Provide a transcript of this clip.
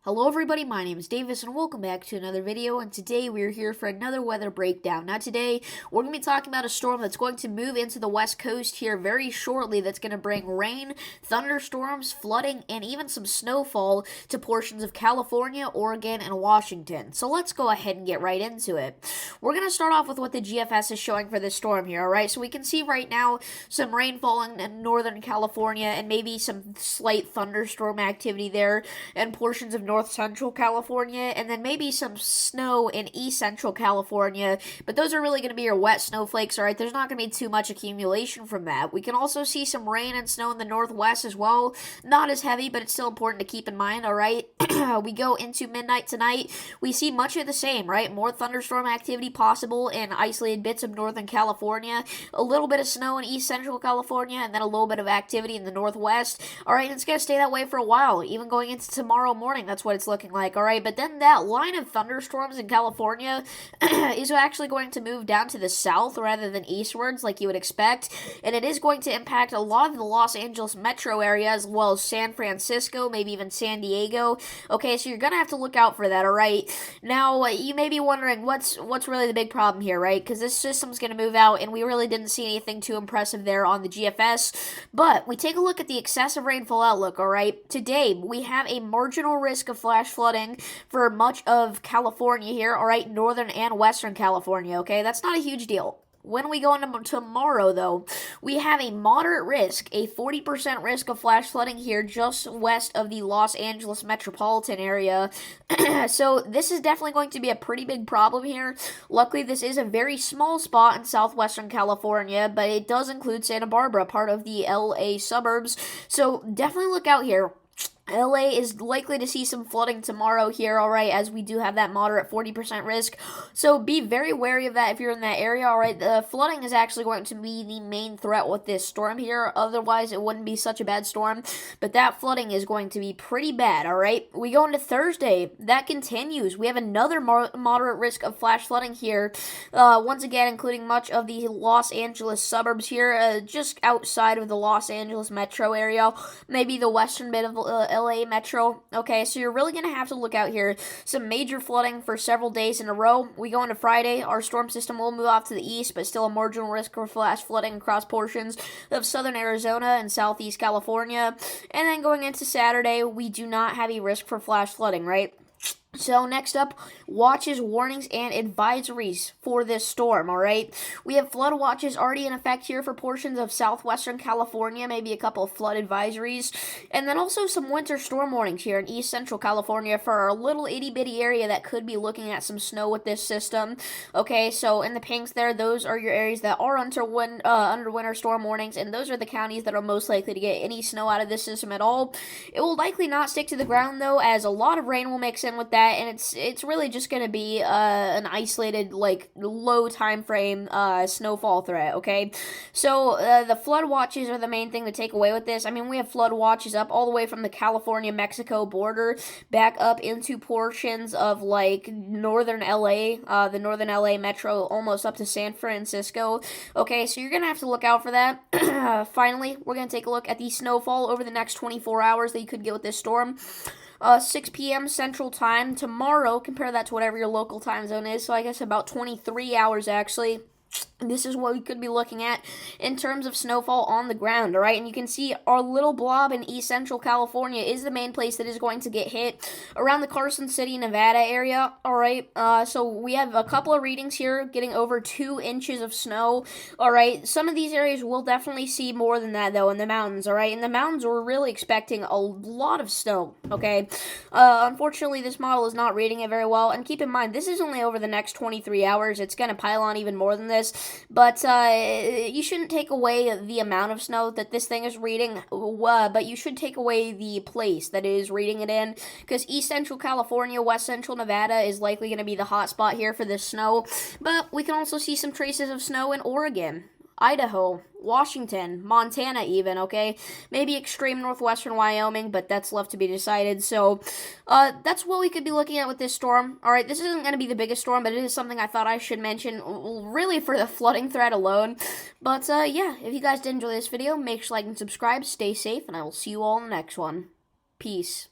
Hello everybody, my name is Davis and welcome back to another video, and today we're here for another weather breakdown. Now today, we're going to be talking about a storm that's going to move into the west coast here very shortly that's going to bring rain, thunderstorms, flooding, and even some snowfall to portions of California, Oregon, and Washington. So let's go ahead and get right into it. We're going to start off with what the GFS is showing for this storm here, alright? So we can see right now some rain falling in northern California and maybe some slight thunderstorm activity there and portions of north central California, and then maybe some snow in east central California, but those are really going to be your wet snowflakes, alright? There's not going to be too much accumulation from that. We can also see some rain and snow in the northwest as well. Not as heavy, but it's still important to keep in mind, alright? We go into midnight tonight, we see much of the same, right? More thunderstorm activity possible in isolated bits of northern California, a little bit of snow in east central California, and then a little bit of activity in the northwest. Alright, it's going to stay that way for a while, even going into tomorrow morning. That's what it's looking like, alright? But then that line of thunderstorms in California is actually going to move down to the south rather than eastwards like you would expect, and it is going to impact a lot of the Los Angeles metro area as well as San Francisco, maybe even San Diego. Okay, so you're going to have to look out for that, alright? Now, you may be wondering what's really the big problem here, right? Because this system's going to move out, and we really didn't see anything too impressive there on the GFS, but we take a look at the excessive rainfall outlook, alright? Today, we have a marginal risk of flash flooding for much of California here, alright, northern and western California, okay? That's not a huge deal. When we go into tomorrow, though, we have a moderate risk, a 40% risk of flash flooding here just west of the Los Angeles metropolitan area. So this is definitely going to be a pretty big problem here. Luckily, this is a very small spot in southwestern California, but it does include Santa Barbara, part of the LA suburbs. So definitely look out here. LA is likely to see some flooding tomorrow here, alright, as we do have that moderate 40% risk. So be very wary of that if you're in that area, alright. The flooding is actually going to be the main threat with this storm here. Otherwise, it wouldn't be such a bad storm. But that flooding is going to be pretty bad, alright. We go into Thursday. That continues. We have another moderate risk of flash flooding here. Once again, including much of the Los Angeles suburbs here, just outside of the Los Angeles metro area. Maybe the western bit of LA metro. Okay, so you're really going to have to look out here. Some major flooding for several days in a row. We go into Friday. Our storm system will move off to the east, but still a marginal risk for flash flooding across portions of southern Arizona and southeast California. And then going into Saturday, we do not have a risk for flash flooding, right? So next up, watches, warnings, and advisories for this storm, alright? We have flood watches already in effect here for portions of southwestern California, maybe a couple of flood advisories, and then also some winter storm warnings here in east central California for our little itty-bitty area that could be looking at some snow with this system. Okay, so in the pinks there, those are your areas that are under winter storm warnings, and those are the counties that are most likely to get any snow out of this system at all. It will likely not stick to the ground, though, as a lot of rain will mix in with that, and it's really just going to be an isolated, like, low time frame snowfall threat, okay? So the flood watches are the main thing to take away with this. I mean, we have flood watches up all the way from the California-Mexico border back up into portions of, like, northern LA, the northern LA metro, almost up to San Francisco. Okay, so you're going to have to look out for that. Finally, we're going to take a look at the snowfall over the next 24 hours that you could get with this storm. 6 p.m. Central Time tomorrow. Compare that to whatever your local time zone is. So I guess about 23 hours actually. This is what we could be looking at in terms of snowfall on the ground, alright? And you can see our little blob in east central California is the main place that is going to get hit around the Carson City, Nevada area, alright? So we have a couple of readings here getting over 2 inches of snow, alright? Some of these areas will definitely see more than that, though, in the mountains, alright? In the mountains, we're really expecting a lot of snow, okay? Unfortunately, this model is not reading it very well, and keep in mind, this is only over the next 23 hours. It's going to pile on even more than this. But you shouldn't take away the amount of snow that this thing is reading, but you should take away the place that it is reading it in, because east central California, west central Nevada is likely going to be the hot spot here for this snow, but we can also see some traces of snow in Oregon, Idaho, Washington, Montana even, okay? Maybe extreme northwestern Wyoming, but that's left to be decided. So, that's what we could be looking at with this storm. Alright, this isn't going to be the biggest storm, but it is something I thought I should mention, really for the flooding threat alone. But, yeah, if you guys did enjoy this video, make sure to like and subscribe, stay safe, and I will see you all in the next one. Peace.